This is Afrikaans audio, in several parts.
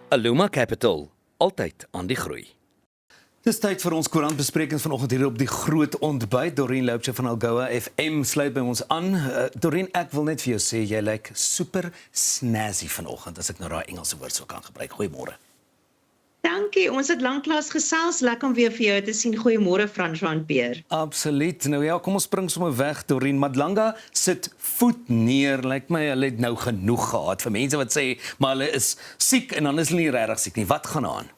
Aluma Capital, altyd aan die groei. Dis tyd vir ons koerantbesprekings vanoggend hier op die groot ontbyt. Dorien Loubse van Algoa FM sluit by ons aan. Dorien, ek wil net vir jou sê jy lyk super snazzy vanoggend, as ek nou daai Engelse woord sou kan gebruik. Goeiemôre. Dankie, ons het lanklaas gesels, lekker om weer vir jou te sien. Goeiemôre Frans-Johan Peer. Absoluut. Nou ja, kom ons spring sommer weg, Dorien. Madlanga sit voet neer. Lyk my hulle het nou genoeg gehad vir mense wat sê, maar hulle is siek en dan is hulle nie regtig siek nie. Wat gaan aan?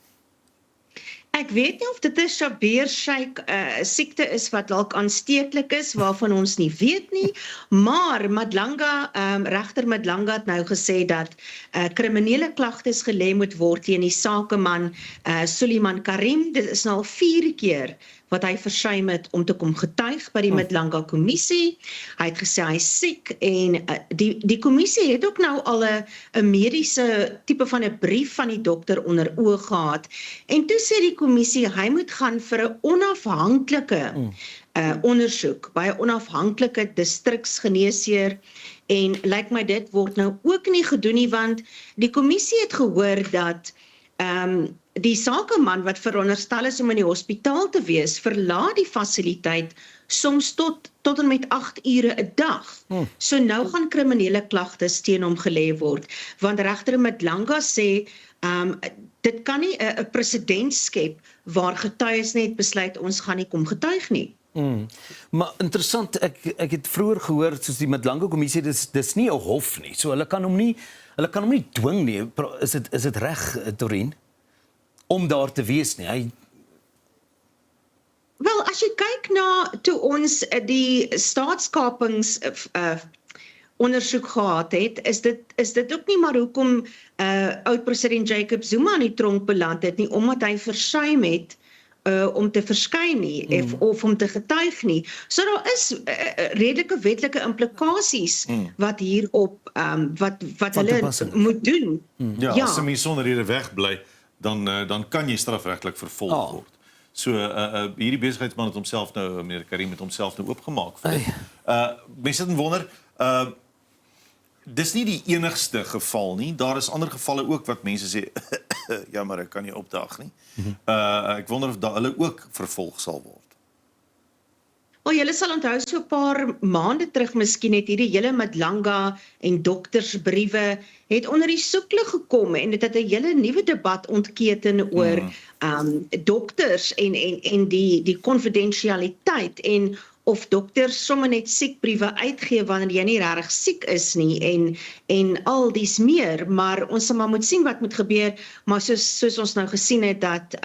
Ek weet nie of dit 'n Shaber-Sheikh siekte is wat dalk aansteeklik is, waarvan ons nie weet nie, maar Madlanga, regter Madlanga het nou gesê dat kriminele klagtes gelê moet word teen die sakeman Suleiman Karim. Dit is nou al 4 keer wat hy versuim het om te kom getuig by die Madlanga kommissie. Hy het gesê hy is siek en die kommissie het ook nou al 'n mediese tipe van 'n brief van die dokter onder oë gehad. En toe sê die kommissie hy moet gaan vir 'n onafhanklike ondersoek by 'n onafhanklike distriksgeneesheer. En lyk my dit word nou ook nie gedoen nie, want die kommissie het gehoor dat die sakeman wat veronderstel is om in die hospitaal te wees, verlaat die fasiliteit soms tot en met 8 ure 'n dag. So nou gaan kriminele klagtes teen hom gelê word, want regter Madlanga sê dit kan nie 'n presedent skep waar getuies net besluit ons gaan nie kom getuig nie. Maar interessant, ek het vroeër gehoor soos die Madlanga kommissie, dis nie 'n hof nie. So hulle kan hom nie dwing nie. Is dit reg, Dorien, om daar te wees nie? Wel, as jy kyk na toe ons die staatskapings ondersoek gehad het, is dit ook nie maar hoekom oud-president Jacob Zuma in die tronk beland het nie, omdat hy versuim het om te verskyn nie, of om te getuig nie. So daar is redelike wetlike implikasies wat hierop wat hulle moet doen. Ja, as 'n mens sonder rede wegbly, dan kan jy strafregtelik vervolg word. So hierdie besigheidsman het homself nou, meneer Karim het homself nou oopgemaak. Mense sit en wonder, dis nie die enigste geval nie. Daar is ander gevalle ook wat mense sê, ja, maar ek kan nie opdaag nie. Ek wonder of hulle ook vervolg sal word. Wel, julle sal onthou so 'n paar maande terug miskien het hierdie hele Madlanga en doktersbriewe het onder die soeklig gekom en dit het 'n hele nuwe debat ontketen oor dokters en die konfidensialiteit en of dokters sommer net siekbriewe uitgee wanneer jy nie regtig siek is nie en al dies meer, maar ons sal maar moet sien wat moet gebeur, maar soos ons nou gesien het dat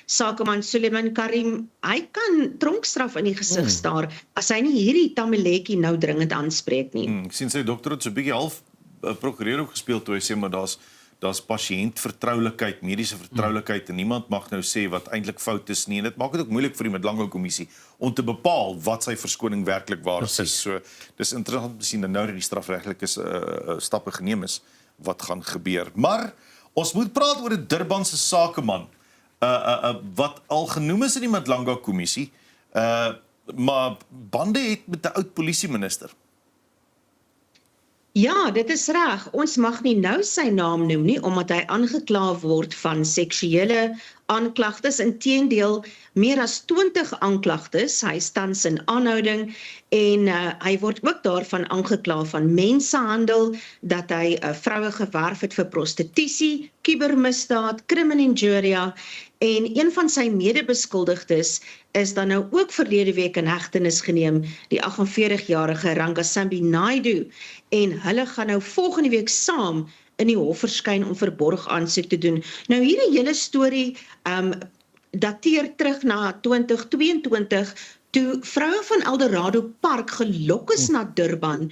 sakeman Suleiman Karim, hy kan tronkstraf in die gesig staar as hy nie hierdie tamaletjie nou dringend aanspreek nie. Ek sien sy dokter het so 'n bietjie half prokureur ook gespeel toe hy sê maar daar's pasiëntvertroulikheid, mediese vertroulikheid en niemand mag nou sê wat eintlik fout is nie. En dit maak dit ook moeilik vir die Madlanga kommissie om te bepaal wat sy verskoning werklik waar is. So dis interessant om te sien nou dat die strafregtelike stappe geneem is wat gaan gebeur. Maar ons moet praat oor 'n Durbanse sakeman wat al genoem is in die Madlanga kommissie, maar bande het met 'n oud polisieminister. Ja, dit is reg. Ons mag nie nou sy naam noem nie, omdat hy aangekla word van seksuele aanklagtes. Inteendeel, meer as 20 aanklagtes. Hy is tans in aanhouding en hy word ook daarvan aangekla van mensenhandel, dat hy vroue gewerf het vir prostitusie, kubermisdaad, crimen injuria, en een van sy medebeskuldigdes is dan nou ook verlede week in hegtenis geneem, die 48-jarige Rangasambi Naidu, en hulle gaan nou volgende week saam in die hof verskyn om verborg aansoek te doen. Nou hierdie hele storie dateer terug na 2022, toe vroue van Eldorado Park gelok is na Durban,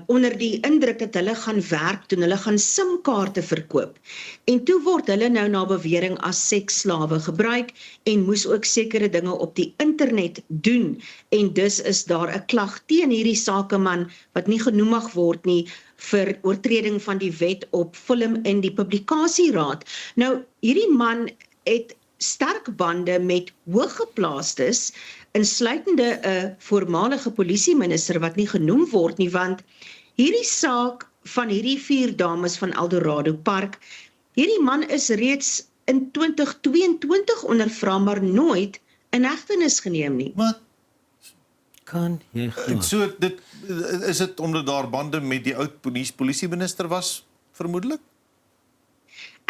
onder die indruk dat hulle gaan werk doen, hulle gaan simkaarte verkoop. En toe word hulle nou na bewering as seksslawe gebruik en moes ook sekere dinge op die internet doen. En dus is daar 'n klag teen hierdie sakeman wat nie genoem mag word nie vir oortreding van die wet op film en die publikasieraad. Nou, hierdie man het sterk bande met hooggeplaastes, insluitende 'n voormalige polisieminister wat nie genoem word nie, want hierdie saak van hierdie 4 dames van Eldorado Park Hierdie man is reeds in 2022 ondervra, maar nooit in hegtenis geneem nie. Maar Kan jy glo? so is dit omdat daar bande met die oud polisieminister was vermoedelik?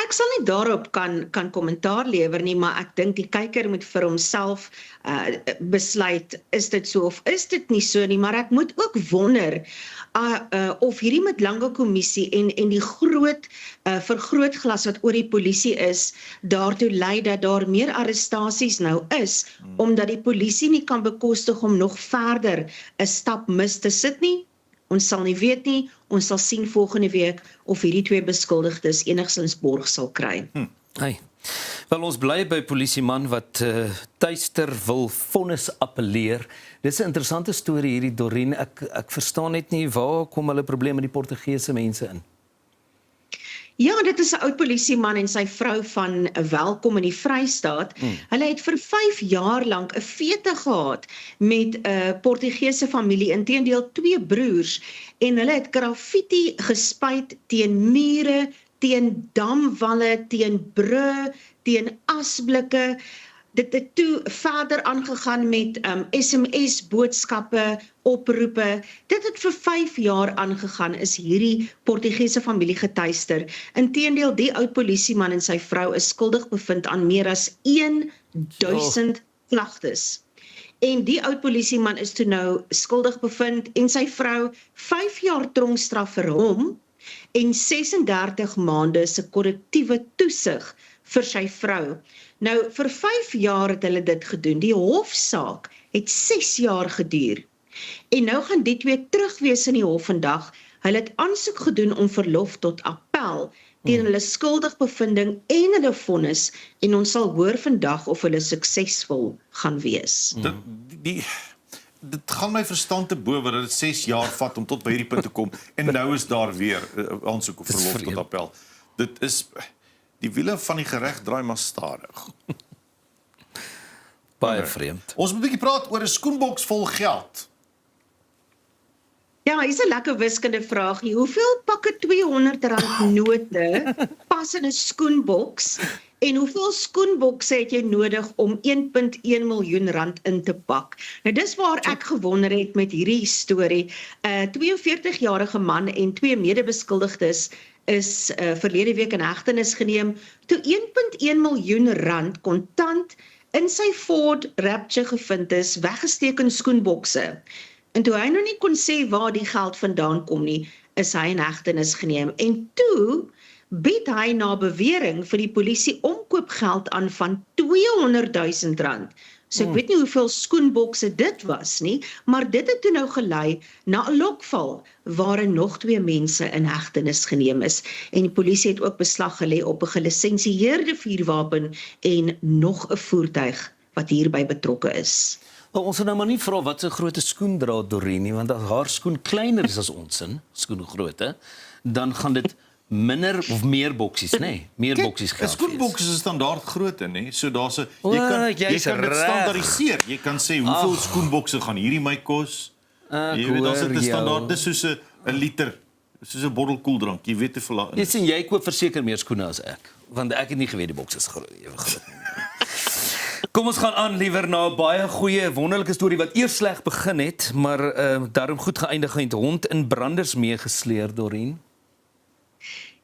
Ek sal nie daarop kan kommentaar lewer nie, maar ek dink die kyker moet vir homself besluit, is dit so of is dit nie so nie, maar ek moet ook wonder of hierdie Mdlanga kommissie en die groot vergrootglas wat oor die polisie is, daartoe lei dat daar meer arrestasies nou is, omdat die polisie nie kan bekostig om nog verder 'n stap mis te sit nie. Ons sal nie weet nie, ons sal sien volgende week of hierdie twee beskuldigdes enigstens borg sal kry. Hey. Wel, ons bly by polisieman wat tuister wil vonnis appeleer. Dis 'n interessante storie hierdie, Dorien. Ek verstaan net nie waar kom hulle probleme met die Portugese mense in. Ja, dit is 'n oud polisieman en sy vrou van Welkom in die Vrystaat. Hulle het vir 5 jaar lank 'n fete gehad met 'n Portugese familie, inteendeel 2 broers, en hulle het graffiti gespuit teen mure, teen damwalle, teen brûe, teen asblikke. Dit het toe verder aangegaan met SMS-boodskappe, oproepe. Dit het vir 5 jaar aangegaan, is hierdie Portugese familie getuister. Inteendeel, die oud polisieman en sy vrou is skuldig bevind aan meer as 1000 klagtes. En die oud polisieman is toe nou skuldig bevind en sy vrou 5 jaar tronkstraf vir hom en 36 maande se korrektiewe toesig vir sy vrou. Nou, vir 5 jaar het hulle dit gedoen. Die hofsaak het 6 jaar geduur. En nou gaan die twee terugwees in die hof vandag. Hulle het aansoek gedoen om verlof tot appel teen hulle skuldigbevinding en hulle vonnis, en ons sal hoor vandag of hulle suksesvol gaan wees. Dit gaan my verstand te bowe dat dit 6 jaar vat om tot by hierdie punt te kom en nou is daar weer aansoek op verlof tot appel. Dit is die wiele van die gereg draai maar stadig. Baie vreemd. Ons moet 'n bietjie praat oor 'n skoenboks vol geld. Ja, hier's 'n lekker wiskunde vraagie. Hoeveel pakke R200 note pas in 'n skoenboks en hoeveel skoenbokse het jy nodig om 1,1 miljoen rand in te pak? Nou dis waar ek gewonder het met hierdie storie. 'n 42-jarige man en 2 medebeskuldigdes is verlede week in hegtenis geneem toe 1,1 miljoen rand kontant in sy Ford Rapture gevind is, weggesteek in skoenbokse. En toe hy nou nie kon sê waar die geld vandaan kom nie, is hy in hegtenis geneem. En toe bied hy na bewering vir die polisie omkoopgeld aan van R200,000. So ek weet nie hoeveel skoenbokse dit was nie, maar dit het toe nou gelei na 'n lokval waarin nog 2 mense in hegtenis geneem is. En die polisie het ook beslag gelê op 'n gelisensieerde vuurwapen en nog 'n voertuig wat hierby betrokke is. Wel, ons moet nou maar nie vra wat so groot 'n skoen dra Dorien nie, want as haar skoen kleiner is as ons skoengrootte, dan gaan dit minder of meer boksies, nê? Meer boksies 'n geld. skoenboks is 'n standaard grootte, nê? So daar's 'n O, jy kan dit jy's reg. standaardiseer. Jy kan sê hoeveel skoenbokse gaan hierdie my kos. Jy weet as dit 'n standaard, dis soos 'n liter, soos 'n bottel koeldrank. Jy weet te veel. Jy sien, jy koop verseker meer skoene as ek, want ek het nie geweet die boks is groot. Kom ons gaan aan liewer na 'n baie goeie, wonderlike storie wat eers sleg begin het, maar daarom goed geëindig het. Hond in branders meegesleer, Dorien.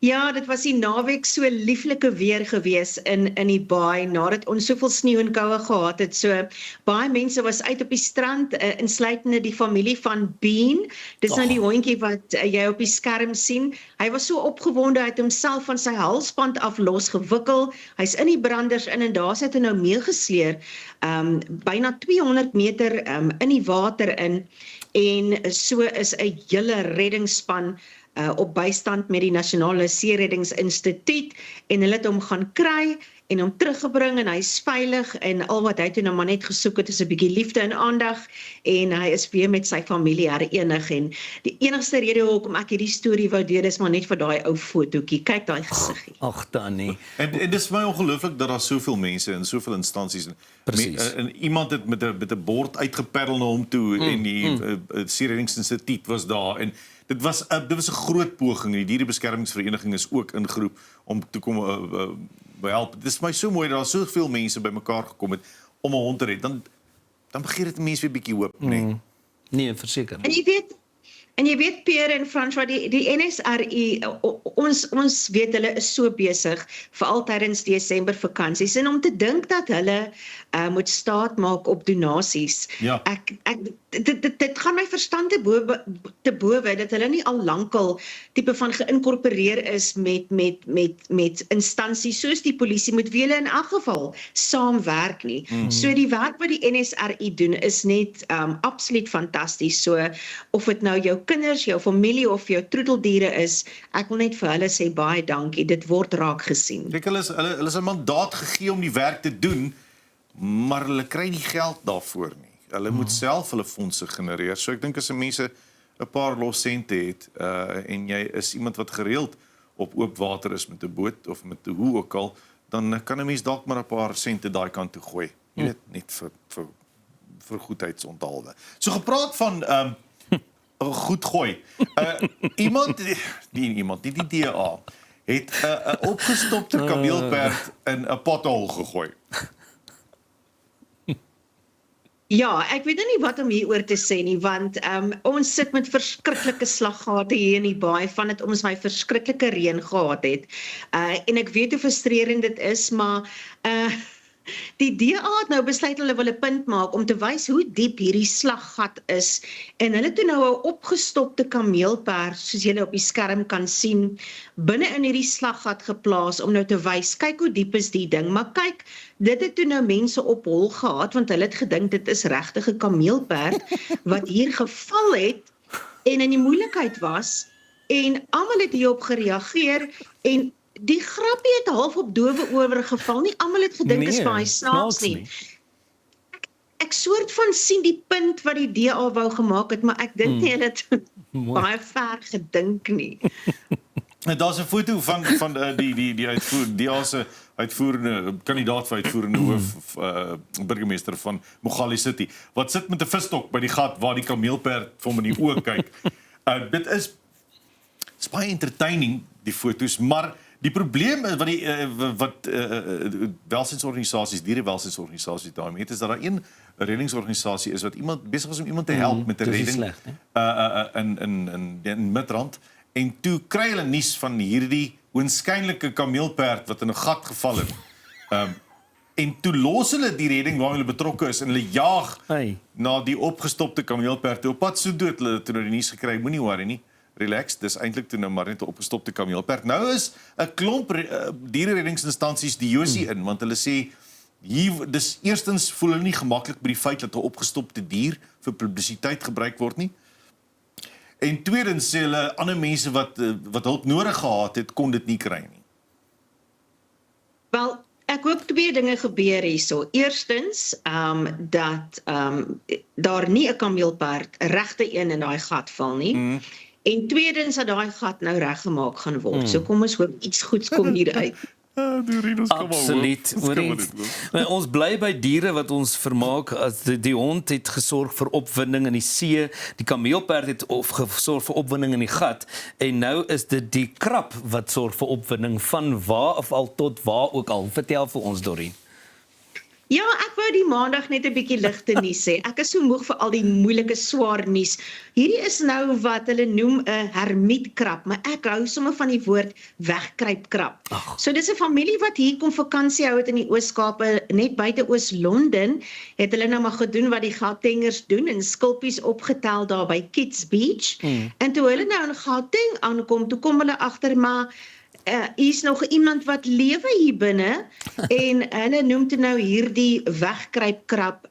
Ja, dit was die naweek so lieflike weer gewees in die baai nadat ons soveel sneeu en koue gehad het. So baie mense was uit op die strand, insluitende die familie van Bean. Dis nou die hondjie wat jy op die skerm sien. Hy was so opgewonde, hy het homself van sy halsband af losgewikkel. Hy's in die branders in en daar sit hy nou meegesleer, byna 200 meter in die water in, en so is 'n hele reddingsspan op bystand met die Nasionale Seereddingsinstituut en hulle het hom gaan kry en hom teruggebring en hy's veilig en al wat hy toe nou maar net gesoek het is 'n bietjie liefde en aandag en hy is weer met sy familie herenig en die enigste rede hoekom ek hierdie storie wou deel is maar net vir daai ou fotootjie. Kyk daai gesiggie. Ag Tannie. En dit is vir my ongelooflik dat daar soveel mense in soveel instansies en iemand het met 'n bord uitgeperrel na hom toe en die Seereddingsinstituut was daar en dit was 'n groot poging. Die dierebeskermingsvereniging is ook ingeroep om te kom help. Dit is my so mooi dat daar soveel mense bymekaar gekom het om 'n hond te red. Dan begin dit mense weer bietjie hoop, nee. Nee, verseker. En jy weet Pierre en François, die NSRI, ons weet hulle is so besig, veral tydens Desember vakansies, en om te dink dat hulle moet staat maak op donasies. Ja. Dit gaan my verstand te bowe dat hulle nie al lankal tipe van geïnkorporeer is met instansies soos die polisie, moet wie hulle in elk geval saamwerk nie. So die werk wat die NSRI doen is net absoluut fantasties. So of dit nou jou kinders, jou familie of jou troeteldiere is, ek wil net vir hulle sê baie dankie, dit word raak gesien. Kyk, hulle is 'n mandaat gegee om die werk te doen, maar hulle kry nie geld daarvoor nie. Hulle moet self hulle fondse genereer. So ek dink as mense 'n paar los sente het, en jy is iemand wat gereeld op oop water is met 'n boot of met 'n hoe ook al, dan kan 'n mens dalk maar 'n paar sente daai kant toe gooi. Jy weet, net vir goedheidsonthaalwe. So gepraat van goed gooi. Die DA het 'n opgestopte kameelperd in 'n pothole gegooi. Ja, ek weet nou nie wat om hieroor te sê nie, want ons sit met verskriklike slaggate hier in die baai, van dit ons my verskriklike reën gehad het. En ek weet hoe frustrerend dit is, maar die DA het nou besluit hulle wil 'n punt maak om te wys hoe diep hierdie slaggat is, en hulle het toe nou 'n opgestopte kameelperd, soos julle op die skerm kan sien, binne in hierdie slaggat geplaas om nou te wys, kyk hoe diep is die ding, maar kyk, dit het toe nou mense op hol gehad, want hulle het gedink dit is regtig 'n kameelperd wat hier geval het en in die moeilikheid was, en almal het hierop gereageer, en die grappie het half op dowe oor geval, nie almal het gedink is baie snaaks nie. Ek soort van sien die punt wat die DA wou gemaak het, maar ek dink nie hulle het baie ver gedink nie. Daar's 'n foto van die DA se uitvoerende kandidaat vir uitvoerende hoof burgemeester van Mogale City, wat sit met 'n visstok by die gat waar die kameelperd vir hom in die oë kyk. Dit is baie entertaining, die foto's, maar die probleem is wat welsinsorganisasies, dierewelsinsorganisasies daarmee het, is dat daar een reddingsorganisasie is wat besig was om iemand te help met 'n redding in Midrand, en toe kry hulle nuus van hierdie oënskynlike kameelperd wat in 'n gat geval het. En toe los hulle die redding waarmee hulle betrokke is, en hulle jaag na die opgestopte kameelperd toe op pad, so dood hulle toe nou die nuus gekry, moenie worry nie. Relax, dis eintlik toe nou maar net 'n opgestopte kameelperd. Nou is 'n klomp dierereddingsinstansies die josie in, want hulle sê dis eerstens voel hulle nie gemaklik by die feit dat 'n opgestopte dier vir publisiteit gebruik word nie. En tweedens sê hulle ander mense wat hulp nodig gehad het, kon dit nie kry nie. Wel, ek hoop twee dinge gebeur hierso. Eerstens, dat daar nie 'n kameelperd, 'n regte een in daai gat val nie. En tweedens dat daai gat nou reggemaak gaan word. So kom ons hoop iets goeds kom hieruit. Absoluut. Ons bly by diere wat ons vermaak. As die hond het gesorg vir opwinding in die see, die kameelperd het gesorg vir opwinding in die gat, en nou is dit die krab wat sorg vir opwinding van waar of al tot waar ook al. Vertel vir ons, Dorien. Ja, ek wou die maandag net 'n bietjie ligte nuus sê. Ek is so moeg vir al die moeilike swaar nuus. Hierdie is nou wat hulle noem 'n hermietkrab, maar ek hou sommer van die woord wegkruipkrab. So dis 'n familie wat hier kom vakansie hou het in die Oos-Kaap, net buite Oos-London, het hulle nou maar gedoen wat die Gautengers doen en skulpies opgetel daar by Kids Beach. En toe hulle nou in Gauteng aankom, toe kom hulle agter maar hier's nog iemand wat lewe hier binne, en hulle noem toe nou hierdie wegkruipkrab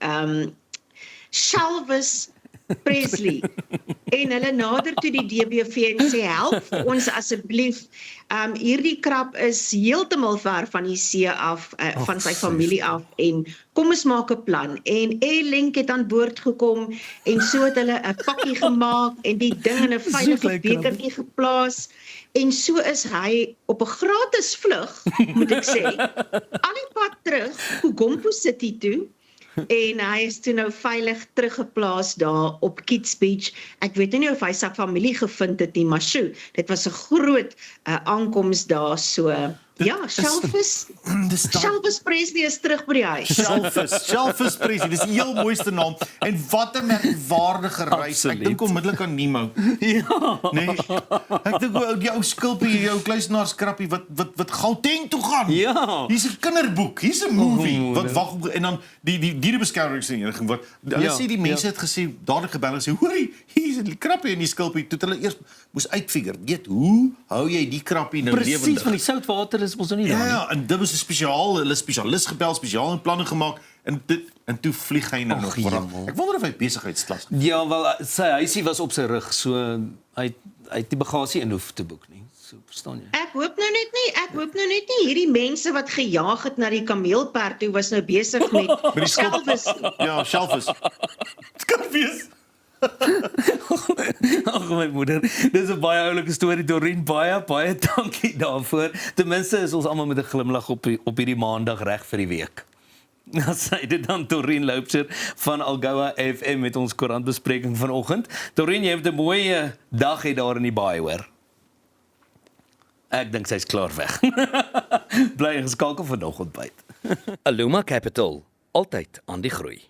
Shalvis Presley. En hulle nader toe die DBV en sê, help ons asseblief. Hierdie krab is heeltemal ver van die see af, van sy familie af, en kom ons maak 'n plan. En Airlink het aan boord gekom, en so het hulle 'n pakkie gemaak, en die ding in 'n veilige bekertjie geplaas, en so is hy op 'n gratis vlug, moet ek sê, al die pad terug, Gompo City toe, en hy is toe nou veilig teruggeplaas daar op Kids Beach. Ek weet nie of hy sy familie gevind het nie, maar sjoe, dit was 'n groot aankoms daar so. Ja, Shelvis Presley is terug by die huis. Shelvis Presley, dis die heel mooiste naam. En wat 'n merkwaardige reis. Ek dink onmiddellik aan Nemo. Ja. Nee. Ek dink die ou skulpie, jou kluisenaarskrappie wat Gauteng toe gaan. Ja. Hier's 'n kinderboek, hier's 'n movie wat wag op en dan die dierebeskermingsvereniging wat hulle sê die mense het gesê dadelik gebel en sê hoorie, hier's 'n krappie en die skulpie. Toe hulle eers moes uitfigure, weet hoe hou jy die krappie nou lewendig? Presies, van die soutwater is ons nou nie daar nie. Ja, en dit was 'n hulle spesialis gebel, spesiaal in planne gemaak en toe vlieg hy nou nog voor. Ek wonder of hy besigheidsklas. Ja, wel sy huisie was op sy rug, so hy het die bagasie in hoef te boek nie. So verstaan jy. Ek hoop nou net nie hierdie mense wat gejaag het na die kameelperd toe was nou besig met die Shelvis. Ja, Shelvis. Dit kan wees. Ag my moeder, dis 'n baie oulike storie Dorien, baie dankie daarvoor. Ten minste is ons almal met 'n glimlag op hierdie maandag reg vir die week. Dan sê dit dan Dorien Loubser van Algoa FM met ons koerantbespreking vanoggend. Dorien, jy het 'n mooi dag hê daar in die baai, hoor. Ek dink sy's klaar weg. Bly geskakel vir nog ontbyt. Aluma Capital, altyd aan die groei.